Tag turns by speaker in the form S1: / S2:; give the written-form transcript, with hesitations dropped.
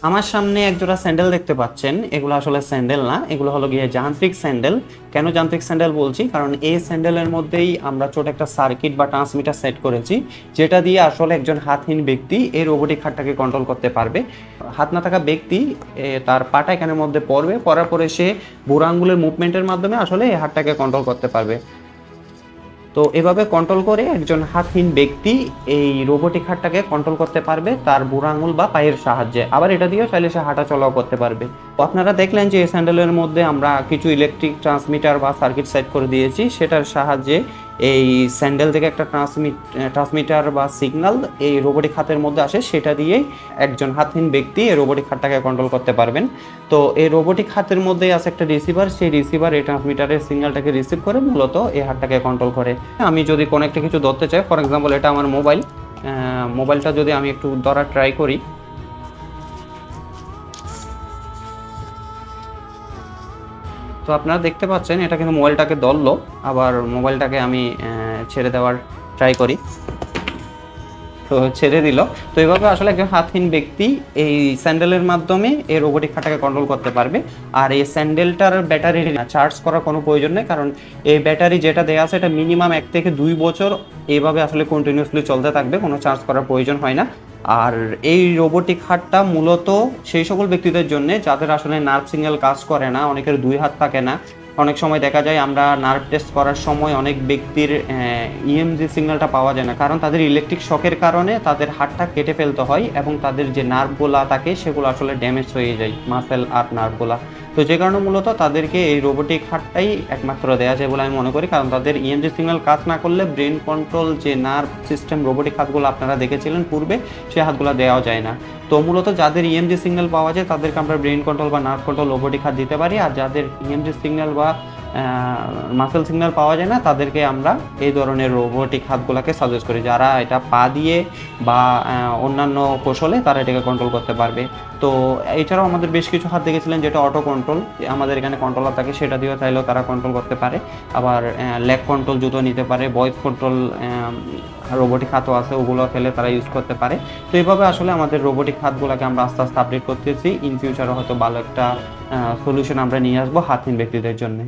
S1: আমার সামনে একজোড়া স্যান্ডেল দেখতে পাচ্ছেন। এগুলো আসলে স্যান্ডেল না, এগুলো হলো গিয়ে যান্ত্রিক স্যান্ডেল। কেন যান্ত্রিক স্যান্ডেল বলছি, কারণ এই স্যান্ডেলের মধ্যেই আমরা ছোট একটা সার্কিট বা ট্রান্সমিটার সেট করেছি, যেটা দিয়ে আসলে একজন হাতহীন ব্যক্তি এই রোবোটিক হাতটাকে কন্ট্রোল করতে পারবে। হাত না থাকা ব্যক্তি তার পাটা এখানের মধ্যে পড়বে, পড়ার পরে সে বুড়ো আঙ্গুলের মুভমেন্টের মাধ্যমে আসলে এই হাতটাকে কন্ট্রোল করতে পারবে। তো এভাবে কন্ট্রোল করে একজন হাতহীন ব্যক্তি এই রোবোটিক হাতটাকে কন্ট্রোল করতে পারবে তার বুড়ো আঙুল বা পায়ের সাহায্যে। আবার এটা দিয়েও চাইলে সে হাঁটা চলাও করতে পারবে। তো আপনারা দেখলেন যে এই স্যান্ডেলের মধ্যে আমরা কিছু ইলেকট্রিক ট্রান্সমিটার বা সার্কিট সেট করে দিয়েছি, সেটার সাহায্যে এই স্যান্ডেল থেকে একটা ট্রান্সমিটার বা সিগন্যাল এই রোবোটিক হাতের মধ্যে আসে, সেটা দিয়েই একজন হাতহীন ব্যক্তি এই রোবোটিক হাতটাকে কন্ট্রোল করতে পারবেন। তো এই রোবোটিক হাতের মধ্যেই আছে একটা রিসিভার, সেই রিসিভার এই ট্রান্সমিটারের সিগন্যালটাকে রিসিভ করে মূলত এই হাতটাকে কন্ট্রোল করে। আমি যদি কোনো একটা কিছু ধরতে চাই, ফর এক্সাম্পল এটা আমার মোবাইলটা যদি আমি একটু ধরার ট্রাই করি, তো আপনারা দেখতে পাচ্ছেন এটা কিন্তু মোবাইলটাকে ধরলো। আবার মোবাইলটাকে আমি ছেড়ে দেওয়ার ট্রাই করি, তো ছেড়ে দিল। তো এইভাবে আসলে একজন হাতহীন ব্যক্তি এই স্যান্ডেলের মাধ্যমে এই রোবোটিক হাতটাকে কন্ট্রোল করতে পারবে। আর এই স্যান্ডেলটার ব্যাটারি চার্জ করার কোনো প্রয়োজন নেই, কারণ এই ব্যাটারি যেটা দেওয়া আছে এটা মিনিমাম 1 থেকে 2 বছর এইভাবে আসলে কন্টিনিউসলি চলতে থাকবে, কোনো চার্জ করার প্রয়োজন হয় না। আর এই রোবোটিক হাতটা মূলত সেই সকল ব্যক্তিদের জন্য যাদের আসলে নার্ভ সিগন্যাল কাজ করে না, অনেকের 2 হাত থাকে না। অনেক সময় দেখা যায় আমরা নার্ভ টেস্ট করার সময় অনেক ব্যক্তির ইএমজি সিগন্যালটা পাওয়া যায় না, কারণ তাদের ইলেকট্রিক শকের কারণে তাদের হাতটা কেটে ফেলতে হয় এবং তাদের যে নার্ভগুলা থাকে সেগুলো আসলে ড্যামেজ হয়ে যায়, মাসেল আর নার্ভগুলা। তো যে কারণে মূলত তাদেরকে এই রোবোটিক হাতটাই একমাত্র দেওয়া যায় বলে আমি মনে করি, কারণ তাদের ইএমজি সিগন্যাল কাজ না করলে ব্রেন কন্ট্রোল যে নার্ভ সিস্টেম রোবোটিক হাতগুলো আপনারা দেখেছিলেন পূর্বে, সেই হাতগুলো দেওয়া যায় না। তো মূলত যাদের ইএমজি সিগন্যাল পাওয়া যায় তাদেরকে আমরা ব্রেন কন্ট্রোল বা নার্ভ কন্ট্রোল রোবোটিক হাত দিতে পারি, আর যাদের ইএমজি সিগন্যাল বা মাসেল সিগন্যাল পাওয়া যায় না তাদেরকে আমরা এই ধরনের রোবোটিক হাতগুলোকে সাজেস্ট করি, যারা এটা পা দিয়ে বা অন্যান্য কৌশলে তারা এটাকে কন্ট্রোল করতে পারবে। তো এছাড়াও আমাদের বেশ কিছু হাত দেখেছিলেন যেটা অটো কন্ট্রোল, আমাদের এখানে কন্ট্রোলার থাকে, সেটা দিয়েও চাইলেও তারা কন্ট্রোল করতে পারে। আবার লেগ কন্ট্রোল জুতো নিতে পারে, ভয়েস কন্ট্রোল রোবোটিক হাতও আছে, ওগুলো ফেলে তারা ইউজ করতে পারে। তো এইভাবে আসলে আমাদের রোবোটিক হাতগুলোকে আমরা আস্তে আস্তে আপডেট করতেছি। ইন ফিউচারে হয়তো ভালো একটা সলিউশন আমরা নিয়ে আসবো হাতহীন ব্যক্তিদের জন্য।